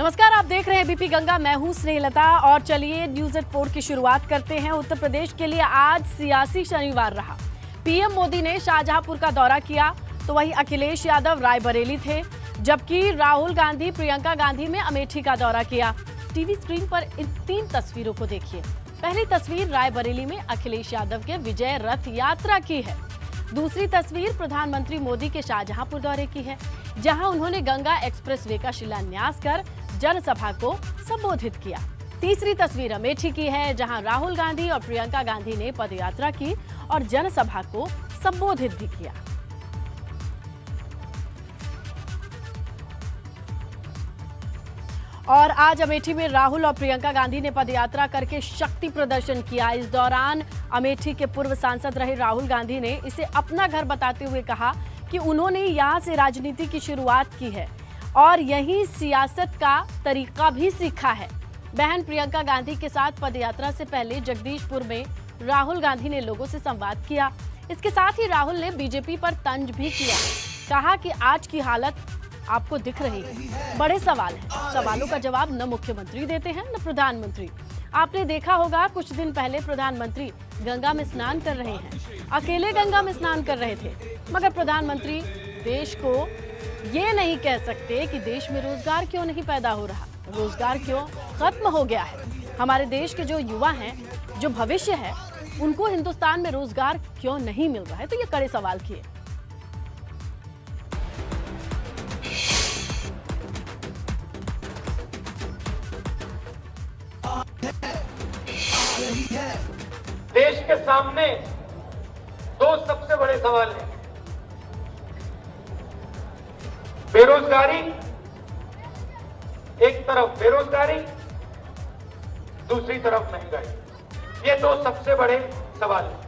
नमस्कार, आप देख रहे हैं बीपी गंगा। मैं हूं स्नेहलता और चलिए न्यूज़ एट 4 की शुरुआत करते हैं। उत्तर प्रदेश के लिए आज सियासी शनिवार रहा। पीएम मोदी ने शाहजहांपुर का दौरा किया तो वहीं अखिलेश यादव रायबरेली थे, जबकि राहुल गांधी प्रियंका गांधी में अमेठी का दौरा किया। टीवी स्क्रीन पर इन 3 तस्वीरों को देखिए। पहली तस्वीर रायबरेली में अखिलेश यादव के विजय रथ यात्रा की है। दूसरी तस्वीर प्रधानमंत्री मोदी के शाहजहांपुर दौरे की है, जहां उन्होंने गंगा एक्सप्रेसवे का शिलान्यास कर जनसभा को संबोधित किया। तीसरी तस्वीर अमेठी की है, जहां राहुल गांधी और प्रियंका गांधी ने पदयात्रा की और जनसभा को संबोधित भी किया। और आज अमेठी में राहुल और प्रियंका गांधी ने पदयात्रा करके शक्ति प्रदर्शन किया। इस दौरान अमेठी के पूर्व सांसद रहे राहुल गांधी ने इसे अपना घर बताते हुए कहा कि उन्होंने यहां से राजनीति की शुरुआत की है और यही सियासत का तरीका भी सीखा है। बहन प्रियंका गांधी के साथ पदयात्रा से पहले जगदीशपुर में राहुल गांधी ने लोगों से संवाद किया। इसके साथ ही राहुल ने बीजेपी पर तंज भी किया। कहा कि आज की हालत आपको दिख रही है, बड़े सवाल हैं। सवालों का जवाब न मुख्यमंत्री देते हैं न प्रधानमंत्री। आपने देखा होगा कुछ दिन पहले प्रधानमंत्री गंगा में स्नान कर रहे हैं, अकेले गंगा में स्नान कर रहे थे, मगर प्रधानमंत्री देश को ये नहीं कह सकते कि देश में रोजगार क्यों नहीं पैदा हो रहा, रोजगार क्यों खत्म हो गया है। हमारे देश के जो युवा हैं, जो भविष्य है, उनको हिंदुस्तान में रोजगार क्यों नहीं मिल रहा है। तो ये कड़े सवाल किए। देश के सामने 2 सबसे बड़े सवाल हैं। बेरोजगारी, एक तरफ बेरोजगारी, दूसरी तरफ महंगाई। ये 2 सबसे बड़े सवाल हैं।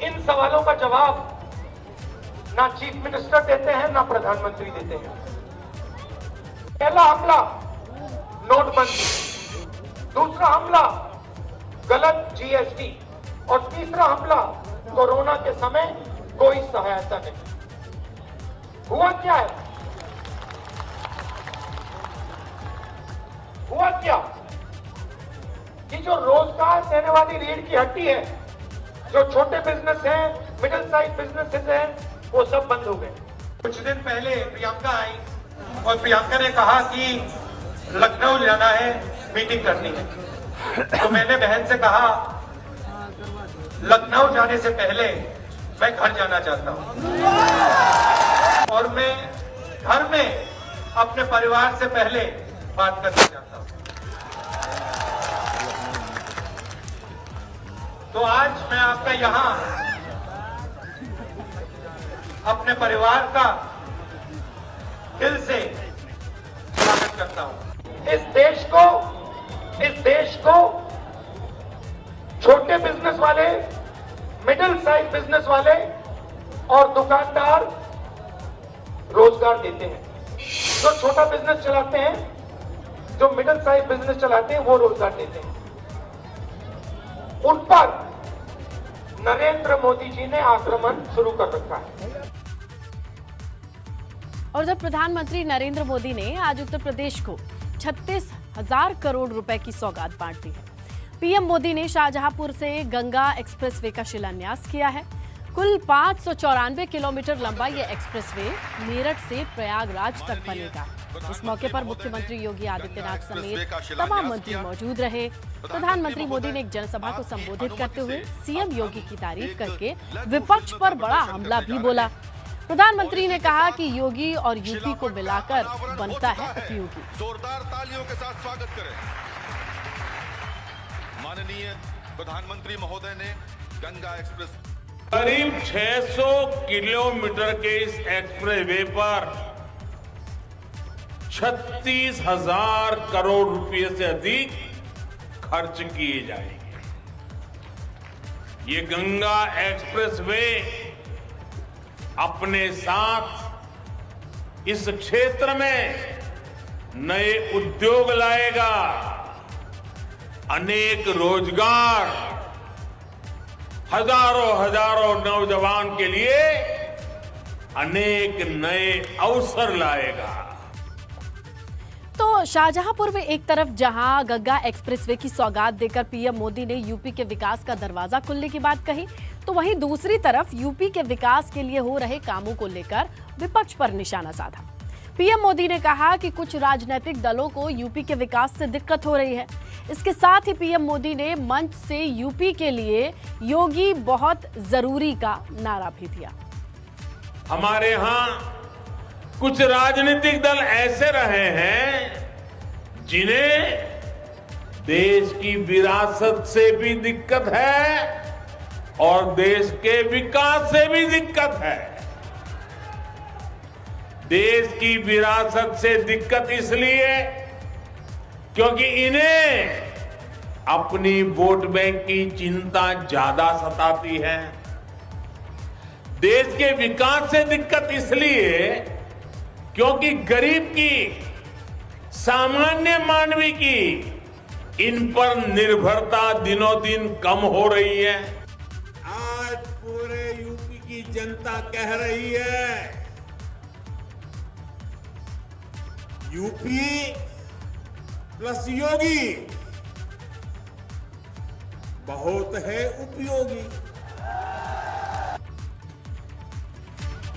इन सवालों का जवाब ना चीफ मिनिस्टर देते हैं ना प्रधानमंत्री देते हैं। पहला हमला नोटबंदी, दूसरा हमला गलत जीएसटी और तीसरा हमला कोरोना के समय कोई सहायता नहीं। हुआ क्या है? हुआ क्या कि जो रोजगार देने वाली रीढ़ की हड्डी है, जो छोटे बिजनेस हैं, मिडिल साइज बिजनेसेस हैं, वो सब बंद हो गए। कुछ दिन पहले प्रियंका आई और प्रियंका ने कहा कि लखनऊ जाना है, मीटिंग करनी है। तो मैंने बहन से कहा लखनऊ जाने से पहले मैं घर जाना चाहता हूं और मैं घर में अपने परिवार से पहले बात करना चाहता हूं। तो आज मैं आपका यहां अपने परिवार का दिल से स्वागत करता हूं। इस देश को छोटे बिजनेस वाले, मिडिल साइज बिजनेस वाले और दुकानदार रोजगार देते हैं। जो छोटा बिजनेस चलाते हैं, जो मिडिल साइज बिजनेस चलाते हैं, वो रोजगार देते हैं। उन पर नरेंद्र मोदी जी ने आक्रमण शुरू कर रखा है। और जब प्रधानमंत्री नरेंद्र मोदी ने आज उत्तर प्रदेश को 36,000 करोड़ रुपए की सौगात बांट दी है। पीएम मोदी ने शाहजहांपुर से गंगा एक्सप्रेसवे का शिलान्यास किया है। कुल 594 किलोमीटर लंबा ये एक्सप्रेसवे मेरठ से प्रयागराज तक बनेगा। इस मौके पर मुख्यमंत्री योगी आदित्यनाथ समेत तमाम मंत्री मौजूद रहे। प्रधानमंत्री मोदी ने एक जनसभा को संबोधित करते हुए सीएम योगी की तारीफ करके विपक्ष पर बड़ा हमला भी बोला। प्रधानमंत्री ने कहा कि योगी और यूपी को मिलाकर बनता है उपयोगी। जोरदार तालियों के साथ स्वागत करें। माननीय प्रधानमंत्री महोदय ने गंगा एक्सप्रेस करीब 600 किलोमीटर के इस एक्सप्रेसवे पर 36,000 करोड़ रुपए से अधिक खर्च किए जाएंगे। ये गंगा एक्सप्रेसवे अपने साथ इस क्षेत्र में नए उद्योग लाएगा, अनेक रोजगार, हजारों नौजवान के लिए अनेक नए अवसर लाएगा। तो शाहजहांपुर में एक तरफ जहां गंगा एक्सप्रेसवे की सौगात देकर पीएम मोदी ने यूपी के विकास का दरवाजा खोलने की बात कही, तो वहीं दूसरी तरफ यूपी के विकास के लिए हो रहे कामों को लेकर विपक्ष पर निशाना साधा। पीएम मोदी ने कहा कि कुछ राजनीतिक दलों को यूपी के विकास से दिक्कत हो रही है। इसके साथ ही पीएम मोदी ने मंच से यूपी के लिए योगी बहुत जरूरी का नारा भी दिया। हमारे यहाँ कुछ राजनीतिक दल ऐसे रहे हैं जिन्हें देश की विरासत से भी दिक्कत है और देश के विकास से भी दिक्कत है। देश की विरासत से दिक्कत इसलिए क्योंकि इन्हें अपनी वोट बैंक की चिंता ज्यादा सताती है। देश के विकास से दिक्कत इसलिए क्योंकि गरीब की, सामान्य मानवी की इन पर निर्भरता दिनों दिन कम हो रही है। आज पूरे यूपी की जनता कह रही है, यूपी प्लस योगी बहुत है उपयोगी।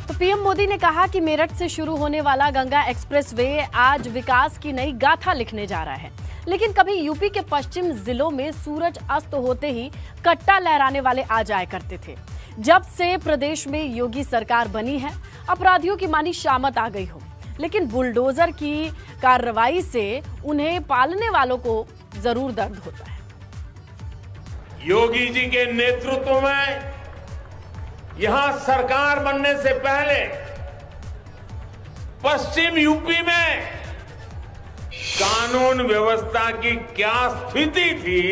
तो पीएम मोदी ने कहा कि मेरठ से शुरू होने वाला गंगा एक्सप्रेसवे आज विकास की नई गाथा लिखने जा रहा है। लेकिन कभी यूपी के पश्चिम जिलों में सूरज अस्त होते ही कट्टा लहराने वाले आ जाया करते थे। जब से प्रदेश में योगी सरकार बनी है, अपराधियों की मानी शामत आ गई हो, लेकिन बुलडोजर की कार्रवाई से उन्हें पालने वालों को जरूर दर्द होता है। योगी जी के नेतृत्व में यहां सरकार बनने से पहले पश्चिम यूपी में कानून व्यवस्था की क्या स्थिति थी,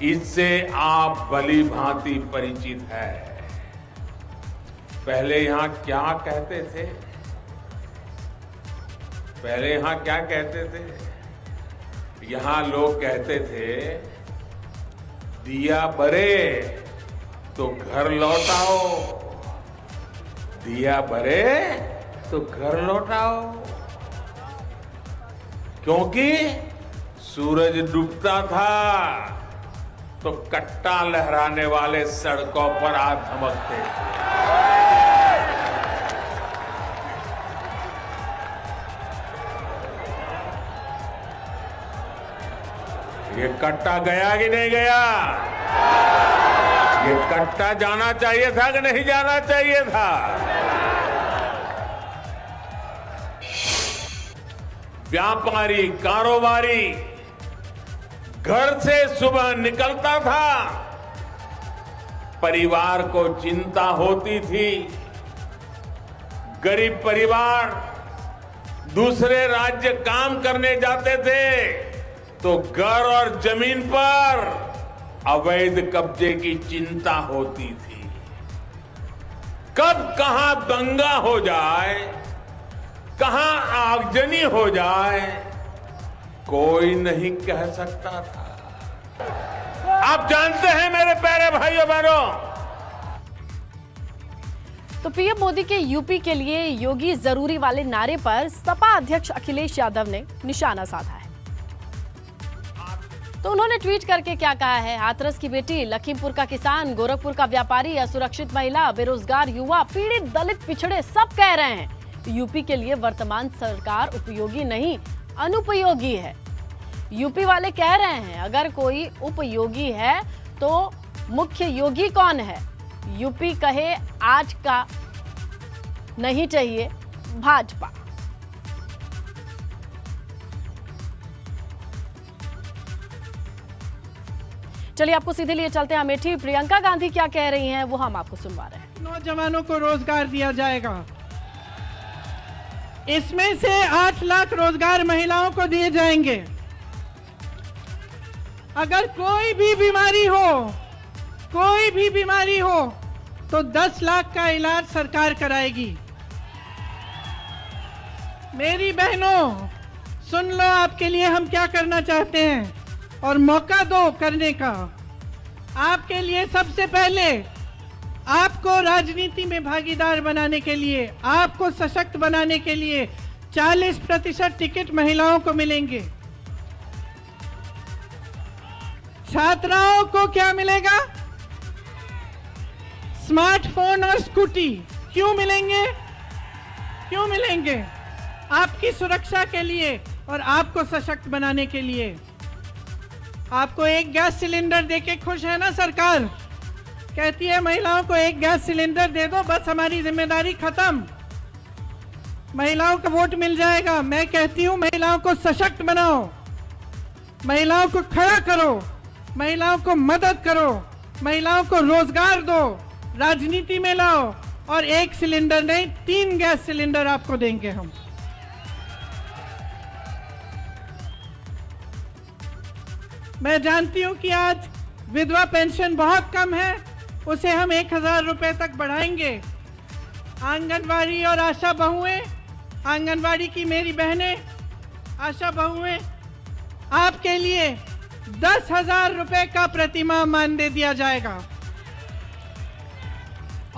इससे आप भली भांति परिचित है। पहले यहां क्या कहते थे? पहले यहां क्या कहते थे? यहां लोग कहते थे, दिया बरे तो घर लौटाओ, दिया बरे तो घर लौटाओ। क्योंकि सूरज डूबता था तो कट्टा लहराने वाले सड़कों पर आ धमकते थे। ये कट्टा गया कि नहीं गया? ये कट्टा जाना चाहिए था कि नहीं जाना चाहिए था? व्यापारी, कारोबारी घर से सुबह निकलता था, परिवार को चिंता होती थी। गरीब परिवार दूसरे राज्य काम करने जाते थे तो घर और जमीन पर अवैध कब्जे की चिंता होती थी। कब कहां दंगा हो जाए, कहां आगजनी हो जाए, कोई नहीं कह सकता था। आप जानते हैं मेरे प्यारे भाइयों बहनों, तो पीएम मोदी के यूपी के लिए योगी जरूरी वाले नारे पर सपा अध्यक्ष अखिलेश यादव ने निशाना साधा है। तो उन्होंने ट्वीट करके क्या कहा है? हाथरस की बेटी, लखीमपुर का किसान, गोरखपुर का व्यापारी, असुरक्षित महिला, बेरोजगार युवा, पीड़ित, दलित, पिछड़े सब कह रहे हैं यूपी के लिए वर्तमान सरकार उपयोगी नहीं अनुपयोगी है। यूपी वाले कह रहे हैं अगर कोई उपयोगी है तो मुख्य योगी कौन है? यूपी कहे आज का नहीं चाहिए भाजपा। चलिए आपको सीधे लिए चलते हैं अमेठी। प्रियंका गांधी क्या कह रही हैं वो हम आपको सुनवा रहे हैं। नौजवानों को रोजगार दिया जाएगा, इसमें से 8 लाख रोजगार महिलाओं को दिए जाएंगे। अगर कोई भी बीमारी हो तो 10 लाख का इलाज सरकार कराएगी। मेरी बहनों सुन लो, आपके लिए हम क्या करना चाहते हैं और मौका दो करने का। आपके लिए सबसे पहले आपको राजनीति में भागीदार बनाने के लिए, आपको सशक्त बनाने के लिए 40% टिकट महिलाओं को मिलेंगे। छात्राओं को क्या मिलेगा? स्मार्टफोन और स्कूटी। क्यों मिलेंगे? क्यों मिलेंगे? आपकी सुरक्षा के लिए और आपको सशक्त बनाने के लिए। आपको एक गैस सिलेंडर देके खुश है ना सरकार? कहती है महिलाओं को एक गैस सिलेंडर दे दो, बस हमारी जिम्मेदारी खत्म, महिलाओं का वोट मिल जाएगा। मैं कहती हूं महिलाओं को सशक्त बनाओ, महिलाओं को खड़ा करो, महिलाओं को मदद करो, महिलाओं को रोजगार दो, राजनीति में लाओ, और एक सिलेंडर नहीं 3 गैस सिलेंडर आपको देंगे हम। मैं जानती हूं कि आज विधवा पेंशन बहुत कम है, उसे हम 1000 रुपए तक बढ़ाएंगे। आंगनवाड़ी और आशा बहुएं, आंगनवाड़ी की मेरी बहनें, आशा बहुएं, आपके लिए 10,000 रुपए का प्रतिमाह मानदेय दिया जाएगा।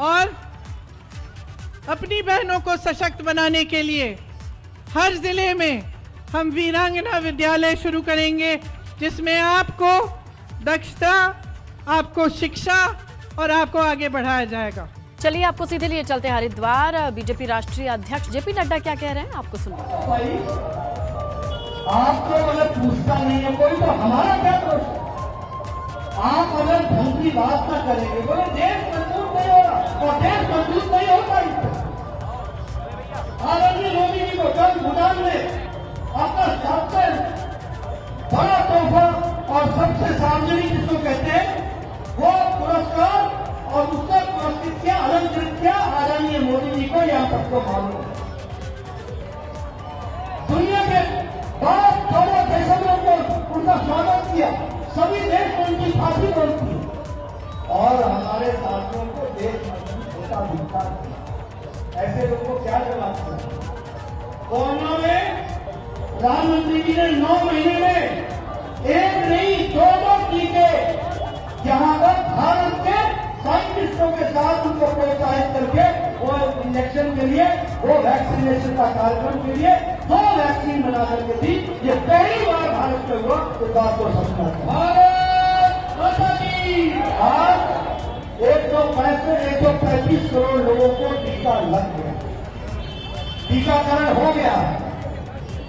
और अपनी बहनों को सशक्त बनाने के लिए हर जिले में हम वीरांगना विद्यालय शुरू करेंगे, जिसमें आपको दक्षता, आपको शिक्षा और आपको आगे बढ़ाया जाएगा। चलिए आपको सीधे लिए चलते हैं हरिद्वार। बीजेपी राष्ट्रीय अध्यक्ष जेपी नड्डा क्या कह रहे हैं, आपको सुनिए। आपको अगर पूछता नहीं है कोई तो हमारा क्या दोष? आप अगर ढंग की बात ना करेंगे, बोले देश मजबूत नहीं हो रहा, और देश मजबूत नहीं होता। आदरणीय मोदी जी को कल भूटान में अपना सबसे बड़ा तोहफा और सबसे सार्वजनिक जिसको कहते हैं वो पुरस्कार, और उसका पुरस्कृत किया, अलंकृत किया आदरणीय मोदी जी को, यह सबको मालूम है। दुनिया के बहुत सारे देशों में उनका स्वागत किया, सभी देश में उनकी फांसी बनती है, और हमारे साथियों को देश मजबूत होता दिखता है। ऐसे लोगों को क्या जवाब दिया? कोरोना में प्रधानमंत्री जी ने 9 महीने में एक नहीं 2 टीके जहां तक भारत के साइंटिस्टों के साथ उनको प्रोत्साहित करके वो इंजेक्शन के लिए, वो वैक्सीनेशन का कार्यक्रम के लिए 2 वैक्सीन बना करके दी। ये पहली बार भारत में हुआ, इस बात को समझना चाहिए। भारत माता की। आज 135 करोड़ लोगों को टीका लग गया, टीकाकरण हो गया है।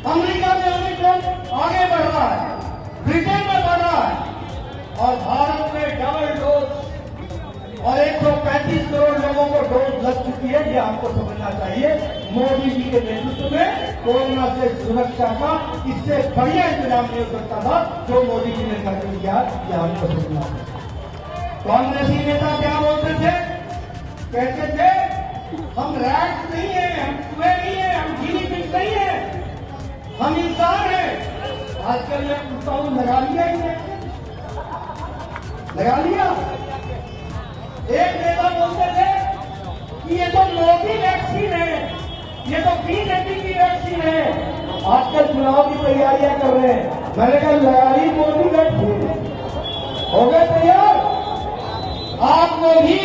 अमेरिका में ओमिक्रॉन आगे बढ़ रहा है, ब्रिटेन में बढ़ रहा है, और भारत में डबल डोज और 135 करोड़ लोगों को डोज लग चुकी है। ये आपको समझना चाहिए। मोदी जी के नेतृत्व में कोरोना से सुरक्षा का इससे बढ़िया इंतजाम नहीं हो सकता था जो मोदी जी ने करके किया। ये आपको समझना चाहिए। कांग्रेसी नेता क्या बोलते थे? कहते थे हम रैट्स नहीं है, हम चूहे नहीं है, हम गिनी पिग नहीं है, हम इंसान हैं। आजकल मैं पूछता हूं, लगा लिया ही है, लगा लिया। एक नेता बोलते थे कि ये तो मोदी वैक्सीन है, ये तो बीजेपी की वैक्सीन है। आजकल चुनाव की तैयारियां कर रहे हैं। मैंने कहा लगाई मोदी वैक्सीन, हो गए तैयार? आपको भी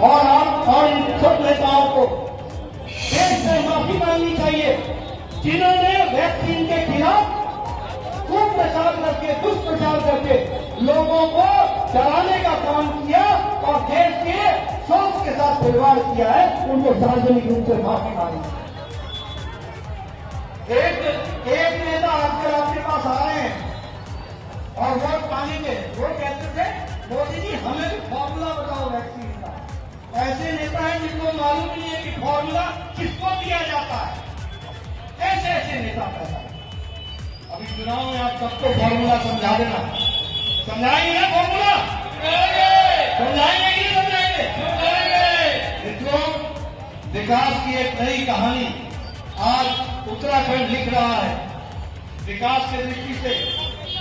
और आप और इन सब नेताओं को देश से माफी मांगनी चाहिए, जिन्होंने वैक्सीन के खिलाफ खूब प्रचार करके, दुष्प्रचार करके लोगों को डराने का काम किया और देश के सोच के साथ खिलवाड़ किया है। उनको सार्वजनिक रूप से माफी मांगी। एक नेता आजकल आपके पास आ रहे हैं और वोट मांगेंगे, वो कहते थे मोदी जी हमें भी फॉर्मूला बताओ वैक्सीन का। ऐसे नेता हैं जिनको मालूम नहीं है कि फॉर्मूला किसको दिया जाता है। ऐसे ऐसे नेता पैदा है। अभी चुनाव में आप सबको फॉर्मूला समझा देना, समझाएंगे ना फॉर्मूला? समझाएंगे कि नहीं समझाएंगे? मित्रों, विकास की एक नई कहानी आज उत्तराखंड लिख रहा है। विकास की दृष्टि से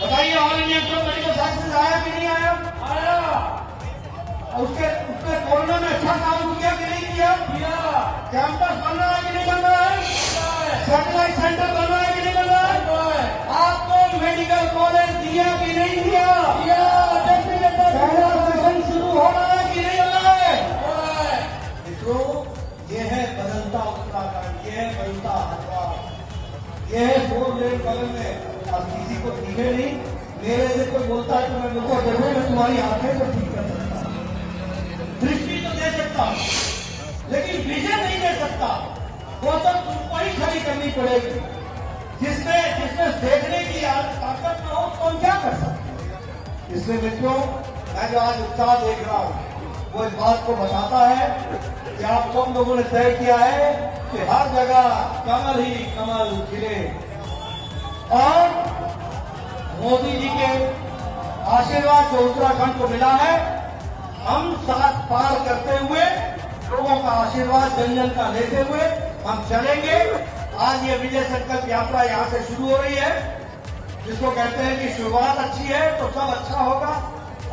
बताइए, ऑल इंडिया मेडिकल साइंसेज आया कि नहीं आया? आया। उसके कोरोना में अच्छा काम किया कि नहीं किया? कैंपस बन रहा है कि नहीं बन रहा है? सैटेलाइट सेंटर बन रहा है कि नहीं बन रहा है? आपको मेडिकल कॉलेज दिया कि नहीं दिया? पहला सेशन शुरू हो रहा है कि नहीं हो रहा है? ये है बलता हरद्वार, ये है 4 लेन बगल में। अब किसी को दिखे नहीं, मेरे से कोई बोलता है तो मैं देखो देखो मैं तुम्हारी आंखें को ठीक कर सकता हूं, दृष्टि तो दे सकता हूं, लेकिन विजय नहीं दे सकता। वो तो तुमको ही खड़ी करनी पड़ेगी। जिसमें देखने की ताकत न हो तो हम क्या कर सकते हैं। इसलिए मित्रों, मैं जो आज उत्साह देख रहा हूं वो इस बात को बताता है कि आप सब लोगों ने तय किया है कि हर जगह कमल ही कमल खिले, और मोदी जी के आशीर्वाद जो उत्तराखंड को मिला है, हम साथ पार करते हुए लोगों का आशीर्वाद जन जन का लेते हुए हम चलेंगे। आज ये विजय संकल्प यात्रा यहाँ से शुरू हो रही है, जिसको कहते हैं कि शुरुआत अच्छी है तो सब अच्छा होगा।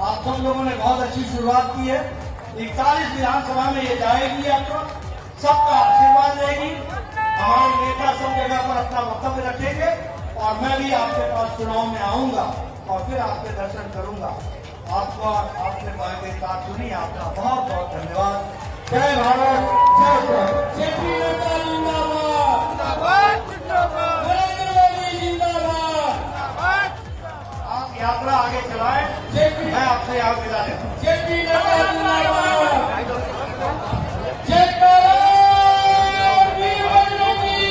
आप सब लोगों ने बहुत अच्छी शुरुआत की है। 41 विधानसभा में ये जाएगी यात्रा, सबका आशीर्वाद लेगी। हमारे नेता सब जगह पर अपना वक्तव्य रखेंगे और मैं भी आपके पास चुनाव में आऊंगा और फिर आपके दर्शन करूंगा। आपको आपने मेरी बात सुनी, आपका बहुत बहुत धन्यवाद। जय भारत, जय भारत। जेपी नड्डा जिंदाबाद, नरेंद्र मोदी जिंदाबाद। आप यात्रा आगे चलाएं, मैं आपसे यहाँ विदा लेता हूँ। जेपी नड्डा जिंदाबाद, जय भारत, वीर बजरंगी।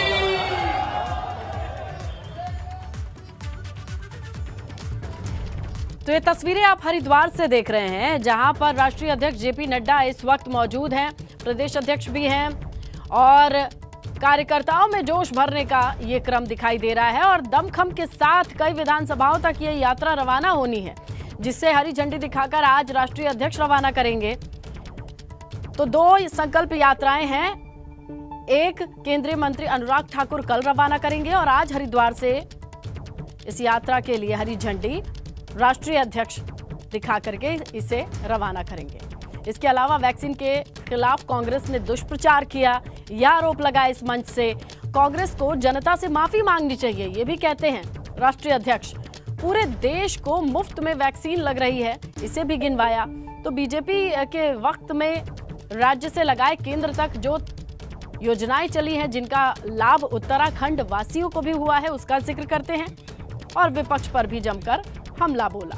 तो ये तस्वीरें आप हरिद्वार से देख रहे हैं, जहां पर राष्ट्रीय अध्यक्ष जेपी नड्डा इस वक्त मौजूद हैं, प्रदेश अध्यक्ष भी हैं और कार्यकर्ताओं में जोश भरने का ये क्रम दिखाई दे रहा है। और दमखम के साथ कई विधानसभाओं तक ये यात्रा रवाना होनी है, जिससे हरी झंडी दिखाकर आज राष्ट्रीय अध्यक्ष रवाना करेंगे। तो 2 संकल्प यात्राएं हैं, एक केंद्रीय मंत्री अनुराग ठाकुर कल रवाना करेंगे और आज हरिद्वार से इस यात्रा के लिए हरी झंडी राष्ट्रीय अध्यक्ष दिखा करके इसे रवाना करेंगे। इसके अलावा वैक्सीन के खिलाफ कांग्रेस ने दुष्प्रचार किया, यह आरोप लगाया इस मंच से। कांग्रेस को जनता से माफी मांगनी चाहिए, ये भी कहते हैं राष्ट्रीय अध्यक्ष। पूरे देश को मुफ्त में वैक्सीन लग रही है, इसे भी गिनवाया। तो बीजेपी के वक्त में राज्य से लगाए केंद्र तक जो योजनाएं चली हैं, जिनका लाभ उत्तराखंड वासियों को भी हुआ है, उसका जिक्र करते हैं और विपक्ष पर भी जमकर हमला बोला।